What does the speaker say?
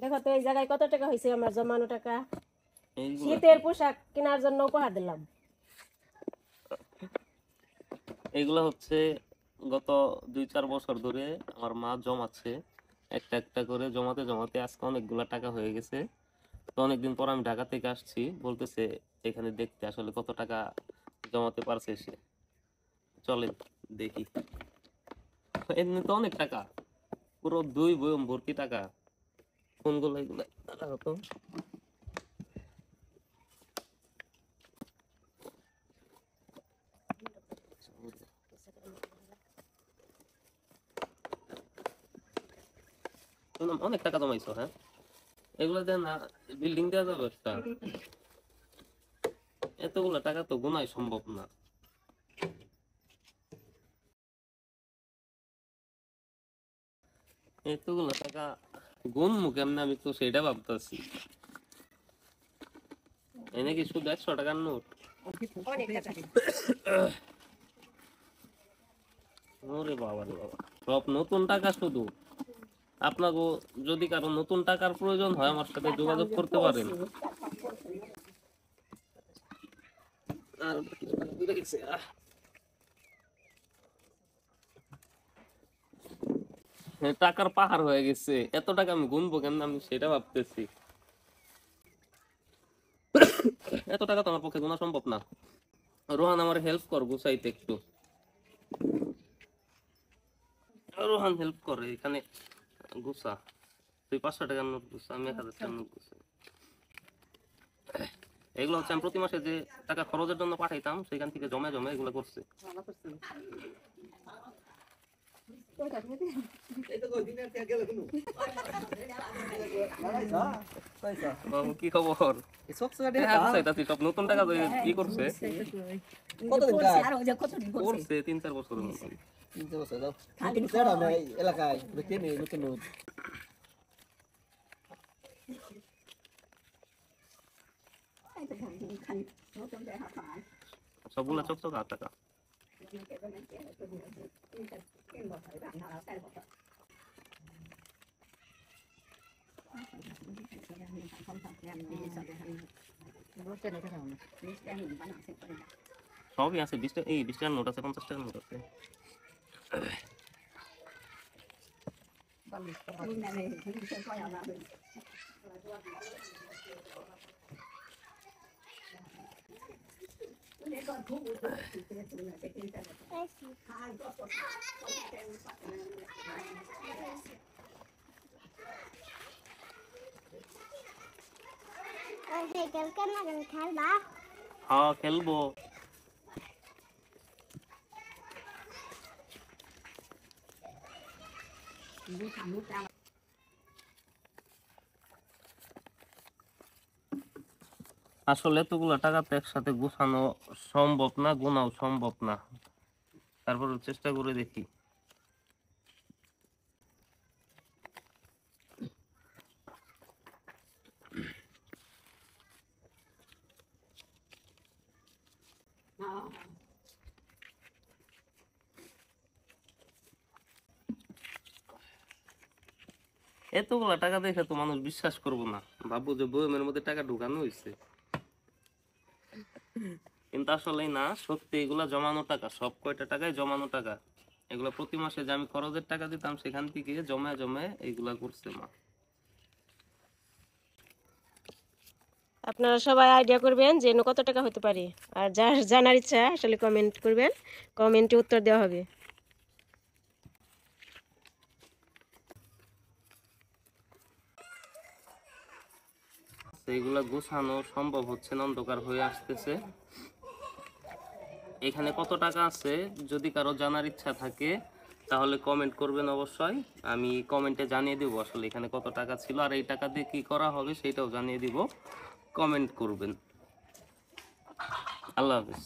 দেখো তো এই জায়গায় কত টাকা হয়েছে আমার জমানো টাকা। এইগুলা শীতের পোশাক কেনার জন্য উপহার দিলাম। এইগুলা হচ্ছে গত 2-4 বছর ধরে আমার মা জমাচ্ছে, একটা একটা করে জমাতে জমাতে আজকে অনেকগুলা টাকা হয়ে গেছে। তো অনেকদিন পর আমি ঢাকা থেকে আসছি, বলতেছে এখানে দেখতে আসলে কত টাকা জমাতে পারছে সে। চলেন দেখি। এমনি তো অনেক টাকা, পুরো 2 বয়ম ভর্তি টাকা। কোনগুলো এগুলা দাঁড়াও তো। অনেক টাকা জমাইছো, হ্যাঁ? এগুলো দেন না, বিল্ডিং দেওয়া যাবে একটা। এতগুলো টাকা তো গোনাই সম্ভব না। এতগুলো টাকা গুনমু কেমনে, আমি তো সেটা ভাবতেছি। এনে কি শুধু 100 টাকার নোট? ওরে বাবা রে বাবা, সব নতুন টাকা শুধু। আপনাকে যদি কারো নতুন টাকার প্রয়োজন হয় আমার সাথে যোগাযোগ করতে পারেন। আর টাকার পাহাড় হয়ে গেছে, এত টাকা আমি গুনবো কেমনে, আমি সেটা ভাবতেছি। এত টাকা তো আমার পক্ষে গোনা সম্ভব না। রোহান আমার হেল্প কর গুছাইতে একটু। রোহান হেল্প করে এখানে গুছা। তুই 500 টাকার নোট গুছা, আমি 1000 টাকার নোট গুছাই। এগুলো হচ্ছে আমি প্রতি মাসে যে টাকা খরচের জন্য পাঠাইতাম সেখান থেকে জমে জমে এগুলো করছে। বাবু কি খবর? সব নতুন টাকা কি করছে? করছে 3-4 বছরের মতো। এলাকায় নতুন সবগুলা চকচকা টাকা। সবই আছে, 20 টাকা, এই 20 টাকার নোট আছে, 50 টাকার নোট আছে। হ্যাঁ খেলবো। আসলে এতগুলো টাকা তো একসাথে গোছানো সম্ভব না, গোনাও সম্ভব না। তারপর চেষ্টা করে দেখি। এতগুলা টাকা দেখে তো মানুষ বিশ্বাস করবো না, ভাববো যে বইমের মধ্যে টাকা ঢুকানো হয়েছে। কিন্তু আসলে না, সত্যি এগুলা জমানো টাকা, সব কয়টা টাকায় জমানো টাকা। এগুলা প্রতি মাসে যে আমি খরচের টাকা দিতাম সেখান থেকে জমে জমে এইগুলা করছে মা। আপনারা সবাই আইডিয়া করবেন যে কত টাকা হতে পারে। আর যার জানার ইচ্ছা আসলে কমেন্ট করবেন, কমেন্টে উত্তর দেওয়া হবে। এইগুলা গোছানো সম্ভব হচ্ছে না, অন্ধকার হয়ে আসতেছে। এখানে কত টাকা আছে যদি কারো জানার ইচ্ছা থাকে তাহলে কমেন্ট করবেন অবশ্যই। আমি কমেন্টে জানিয়ে দিব আসলে এখানে কত টাকা ছিল, আর এই টাকা দিয়ে কি করা হবে সেটাও জানিয়ে দিব। কমেন্ট করবেন। আল্লাহ হাফেজ।